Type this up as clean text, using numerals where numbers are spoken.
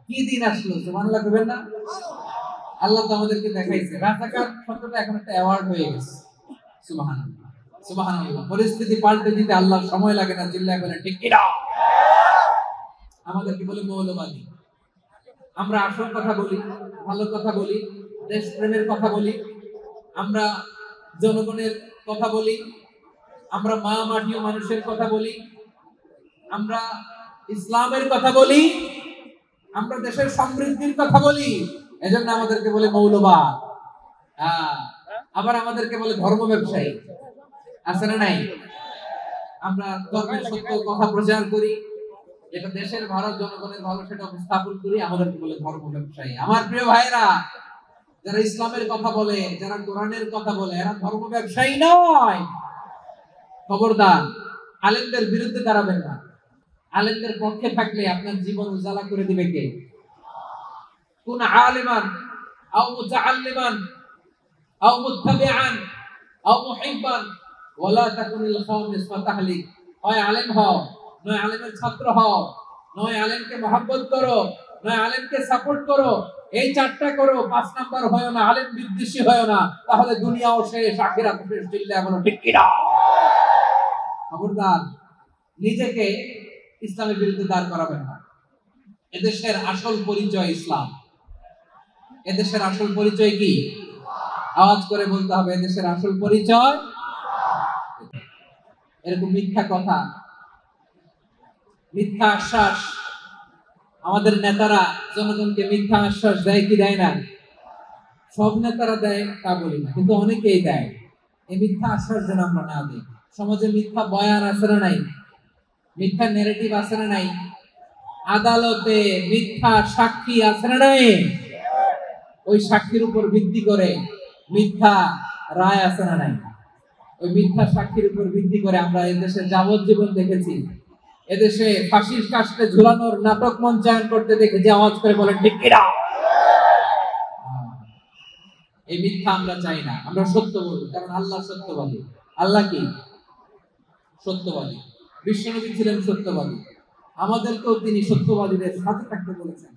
কি দিন আসলো, সুবহানাল্লাহ কইবেন না? আল্লাহ তো আমাদেরকে দেখাইছে। রাজাকার শব্দটা এখন একটা অ্যাওয়ার্ড হয়ে গেছে। সুবহানাল্লাহ, সুবহানাল্লাহ। পরিস্থিতি পাল্টে দিতে আল্লাহর সময় লাগে না, চিল্লায় বলেন ঠিক কি না? আমাদেরকে বলে মৌলবাদী। আমরা আসল কথা বলি, ভালো কথা বলি, দেশপ্রেমের কথা বলি, আমরা জনগণের কথা বলি, আমরা মা মাটি ও মানুষের কথা বলি, আমরা ইসলামের কথা বলি, আমরা দেশের সমৃদ্ধির কথা বলি। এজন্য আমাদেরকে বলে মৌলবাদ। আবার আমাদেরকে বলে ধর্ম ব্যবসায়ী। আছে না নাই? আমরা ধর্মের সত্য কথা প্রচার করি, যেটা দেশের ভালো, জনগণের ভালো, সেটা উপস্থাপন করি, আমাদেরকে বলে ধর্ম ব্যবসায়ী। আমার প্রিয় ভাইরা, যারা ইসলামের কথা বলে, যারা কোরআনের কথা বলে, এরা ধর্ম ব্যবসায়ী নয়। খবরদার, আলেমদের বিরুদ্ধে দাঁড়াবেন না। আলেমদের পক্ষে থাকলে আপনার জীবন উজালা করে দিবে কে? কুন আলিমান আও মুতাআল্লিমান আও মুত্তাবিআন আও মুহিব্বান ওয়ালা তাকুনিল খামিস ফাতাহলিক। হয় আলেম হও, নয় আলেমের ছাত্র হও, নয় আলেমকে মহব্বত করো, নয় আলেমকে সাপোর্ট করো। এই চারটা করো, 5 নাম্বার হয় না, আলেম বিদ্বেষী হয় না, তাহলে দুনিয়াও শেষ, আখিরাত শেষ। চিল্লায় বলো ঠিক কি না? খবরদার, নিজেকে ইসলামের বিরুদ্ধে দাঁড় করাবেন না। এদেশের আসল পরিচয় ইসলাম। এদেশের আসল পরিচয় কি? আওয়াজ করে বলতে হবে, এদেশের আসল পরিচয়। এরকম মিথ্যা কথা, মিথ্যা আশ্বাস, আমাদের নেতারা জনগণকে মিথ্যা আশ্বাস দেয় কি দেয় না? সব নেতারা দেয় তা বলি না, কিন্তু অনেকেই দেয়। এই মিথ্যা আশ্বাস যেন আমরা না দিই। সমাজে মিথ্যা বয়ান আছে না নাই? মিথ্যা নেগেটিভ আছে না নাই? আদালতে মিথ্যা সাক্ষী আছে না নাই? ওই সাক্ষীর উপর ভিত্তি করে মিথ্যা রায় আছে না নাই? ওই মিথ্যা সাক্ষীর উপর ভিত্তি করে আমরা এদেশে যাবজ্জীবন দেখেছি, এদেশে ফাঁসির কাস্টে ঝুলানোর নাটক মঞ্চায়ন করতে দেখেছি। আওয়াজ করে বলেন ঠিক কি না? এই মিথ্যা আমরা চাই না, আমরা সত্য বলবো, কারণ আল্লাহ সত্যবাদী। আল্লাহ কি? সত্যবাদী। বিশ্বনবী ছিলেন সত্যবাদী, আমাদেরকেও তিনি সত্যবাদীদের সাথে থাকতে বলেছেন।